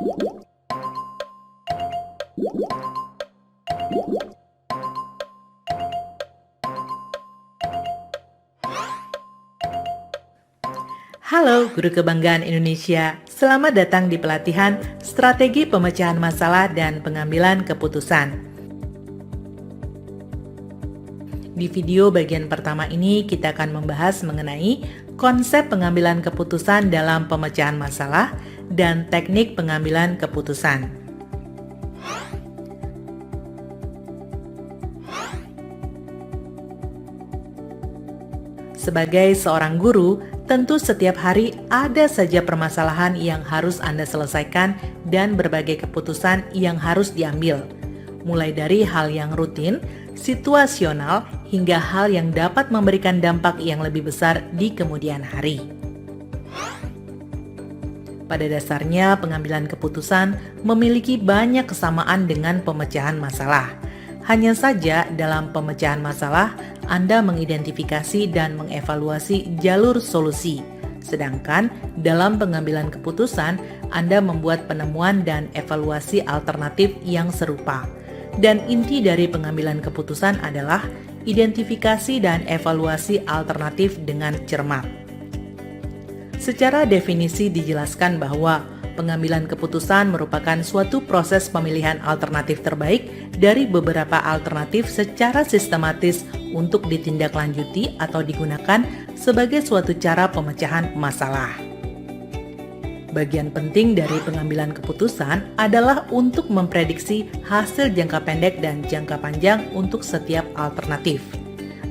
Halo Guru Kebanggaan Indonesia, selamat datang di pelatihan Strategi Pemecahan Masalah dan Pengambilan Keputusan. Di video bagian pertama ini kita akan membahas mengenai konsep pengambilan keputusan dalam pemecahan masalah dan teknik pengambilan keputusan. Sebagai seorang guru, tentu setiap hari ada saja permasalahan yang harus Anda selesaikan dan berbagai keputusan yang harus diambil. Mulai dari hal yang rutin, situasional, hingga hal yang dapat memberikan dampak yang lebih besar di kemudian hari. Pada dasarnya, pengambilan keputusan memiliki banyak kesamaan dengan pemecahan masalah. Hanya saja dalam pemecahan masalah, Anda mengidentifikasi dan mengevaluasi jalur solusi. Sedangkan dalam pengambilan keputusan, Anda membuat penemuan dan evaluasi alternatif yang serupa. Dan inti dari pengambilan keputusan adalah identifikasi dan evaluasi alternatif dengan cermat. Secara definisi dijelaskan bahwa pengambilan keputusan merupakan suatu proses pemilihan alternatif terbaik dari beberapa alternatif secara sistematis untuk ditindaklanjuti atau digunakan sebagai suatu cara pemecahan masalah. Bagian penting dari pengambilan keputusan adalah untuk memprediksi hasil jangka pendek dan jangka panjang untuk setiap alternatif.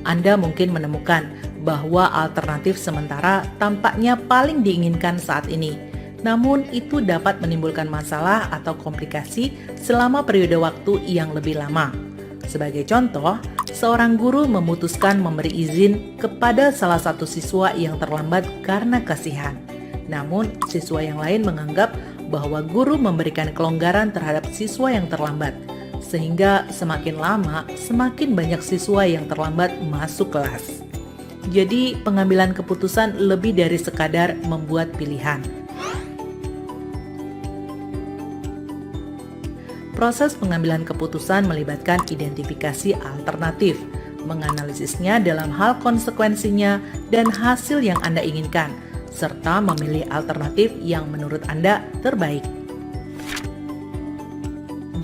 Anda mungkin menemukan bahwa alternatif sementara tampaknya paling diinginkan saat ini. Namun itu dapat menimbulkan masalah atau komplikasi selama periode waktu yang lebih lama. Sebagai contoh, seorang guru memutuskan memberi izin kepada salah satu siswa yang terlambat karena kasihan. Namun, siswa yang lain menganggap bahwa guru memberikan kelonggaran terhadap siswa yang terlambat. Sehingga semakin lama, semakin banyak siswa yang terlambat masuk kelas. Jadi, pengambilan keputusan lebih dari sekadar membuat pilihan. Proses pengambilan keputusan melibatkan identifikasi alternatif, menganalisisnya dalam hal konsekuensinya dan hasil yang Anda inginkan, serta memilih alternatif yang menurut Anda terbaik.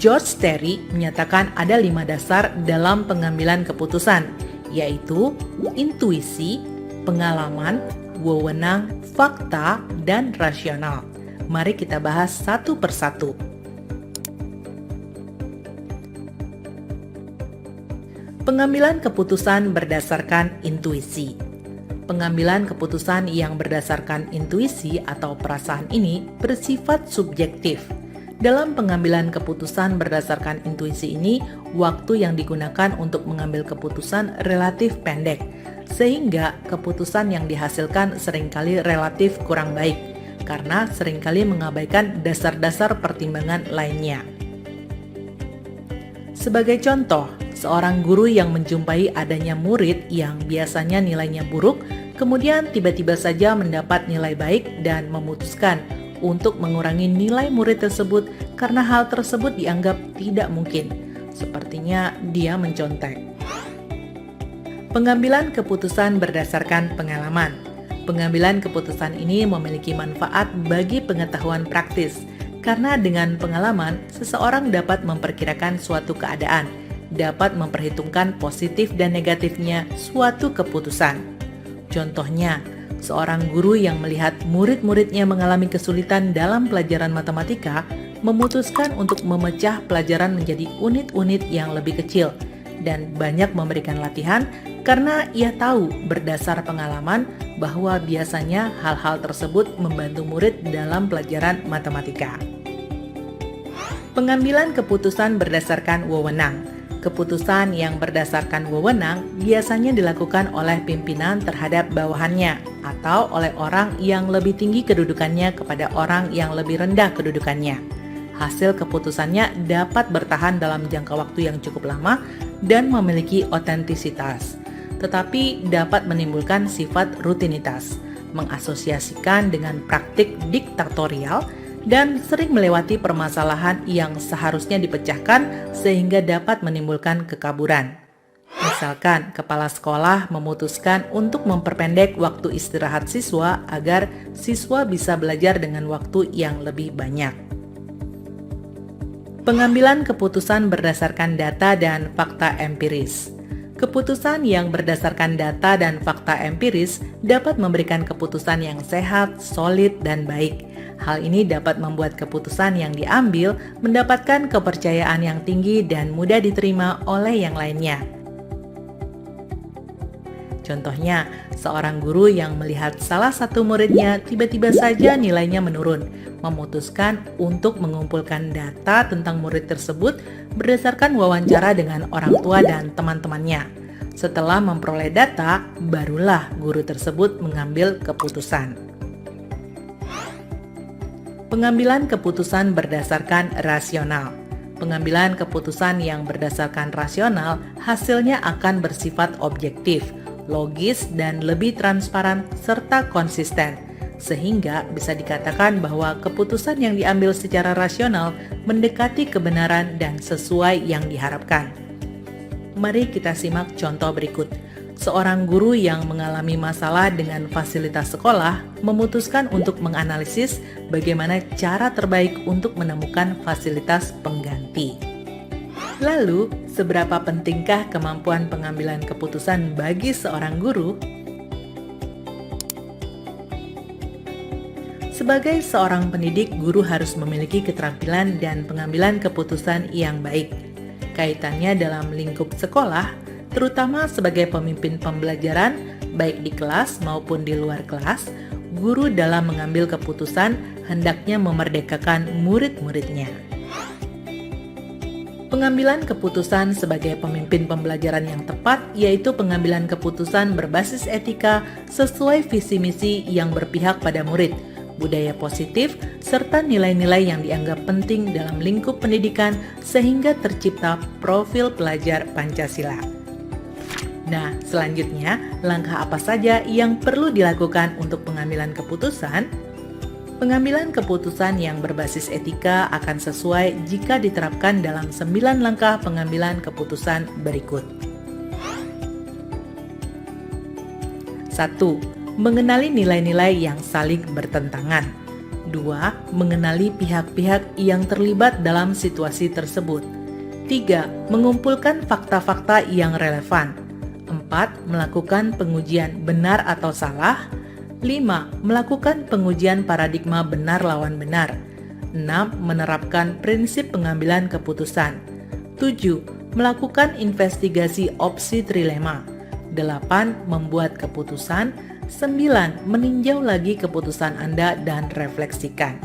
George Terry menyatakan ada 5 dasar dalam pengambilan keputusan, yaitu intuisi, pengalaman, wewenang, fakta, dan rasional. Mari kita bahas satu persatu. Pengambilan keputusan berdasarkan intuisi. Pengambilan keputusan yang berdasarkan intuisi atau perasaan ini bersifat subjektif. Dalam pengambilan keputusan berdasarkan intuisi ini, waktu yang digunakan untuk mengambil keputusan relatif pendek, sehingga keputusan yang dihasilkan seringkali relatif kurang baik, karena seringkali mengabaikan dasar-dasar pertimbangan lainnya. Sebagai contoh, seorang guru yang menjumpai adanya murid yang biasanya nilainya buruk, kemudian tiba-tiba saja mendapat nilai baik dan memutuskan untuk mengurangi nilai murid tersebut karena hal tersebut dianggap tidak mungkin. Sepertinya dia mencontek. Pengambilan keputusan berdasarkan pengalaman. Pengambilan keputusan ini memiliki manfaat bagi pengetahuan praktis, karena dengan pengalaman, seseorang dapat memperkirakan suatu keadaan, dapat memperhitungkan positif dan negatifnya suatu keputusan. Contohnya, seorang guru yang melihat murid-muridnya mengalami kesulitan dalam pelajaran matematika memutuskan untuk memecah pelajaran menjadi unit-unit yang lebih kecil dan banyak memberikan latihan karena ia tahu berdasar pengalaman bahwa biasanya hal-hal tersebut membantu murid dalam pelajaran matematika. Pengambilan keputusan berdasarkan wewenang. Keputusan yang berdasarkan wewenang biasanya dilakukan oleh pimpinan terhadap bawahannya atau oleh orang yang lebih tinggi kedudukannya kepada orang yang lebih rendah kedudukannya. Hasil keputusannya dapat bertahan dalam jangka waktu yang cukup lama dan memiliki otentisitas, tetapi dapat menimbulkan sifat rutinitas, mengasosiasikan dengan praktik diktatorial, dan sering melewati permasalahan yang seharusnya dipecahkan sehingga dapat menimbulkan kekaburan. Misalkan, kepala sekolah memutuskan untuk memperpendek waktu istirahat siswa agar siswa bisa belajar dengan waktu yang lebih banyak. Pengambilan keputusan berdasarkan data dan fakta empiris. Keputusan yang berdasarkan data dan fakta empiris dapat memberikan keputusan yang sehat, solid, dan baik. Hal ini dapat membuat keputusan yang diambil mendapatkan kepercayaan yang tinggi dan mudah diterima oleh yang lainnya. Contohnya, seorang guru yang melihat salah satu muridnya tiba-tiba saja nilainya menurun, memutuskan untuk mengumpulkan data tentang murid tersebut berdasarkan wawancara dengan orang tua dan teman-temannya. Setelah memperoleh data, barulah guru tersebut mengambil keputusan. Pengambilan keputusan berdasarkan rasional. Pengambilan keputusan yang berdasarkan rasional hasilnya akan bersifat objektif, logis, dan lebih transparan serta konsisten, sehingga bisa dikatakan bahwa keputusan yang diambil secara rasional mendekati kebenaran dan sesuai yang diharapkan. Mari kita simak contoh berikut. Seorang guru yang mengalami masalah dengan fasilitas sekolah memutuskan untuk menganalisis bagaimana cara terbaik untuk menemukan fasilitas pengganti. Lalu, seberapa pentingkah kemampuan pengambilan keputusan bagi seorang guru? Sebagai seorang pendidik, guru harus memiliki keterampilan dan pengambilan keputusan yang baik. Kaitannya dalam lingkup sekolah, terutama sebagai pemimpin pembelajaran, baik di kelas maupun di luar kelas, guru dalam mengambil keputusan hendaknya memerdekakan murid-muridnya. Pengambilan keputusan sebagai pemimpin pembelajaran yang tepat yaitu pengambilan keputusan berbasis etika sesuai visi misi yang berpihak pada murid, budaya positif, serta nilai-nilai yang dianggap penting dalam lingkup pendidikan sehingga tercipta profil pelajar Pancasila. Nah, selanjutnya, langkah apa saja yang perlu dilakukan untuk pengambilan keputusan? Pengambilan keputusan yang berbasis etika akan sesuai jika diterapkan dalam 9 langkah pengambilan keputusan berikut. 1. Mengenali nilai-nilai yang saling bertentangan. 2. Mengenali pihak-pihak yang terlibat dalam situasi tersebut. 3. Mengumpulkan fakta-fakta yang relevan. 4. Melakukan pengujian benar atau salah. 5. Melakukan pengujian paradigma benar lawan benar. 6. Menerapkan prinsip pengambilan keputusan. 7. Melakukan investigasi opsi trilema. 8. Membuat keputusan. 9. Meninjau lagi keputusan Anda dan refleksikan.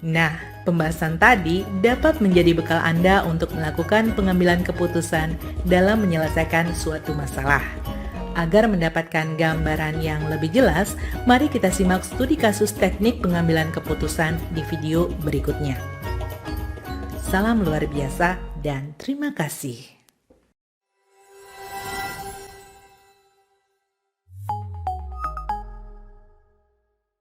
Nah, pembahasan tadi dapat menjadi bekal Anda untuk melakukan pengambilan keputusan dalam menyelesaikan suatu masalah. Agar mendapatkan gambaran yang lebih jelas, mari kita simak studi kasus teknik pengambilan keputusan di video berikutnya. Salam luar biasa dan terima kasih.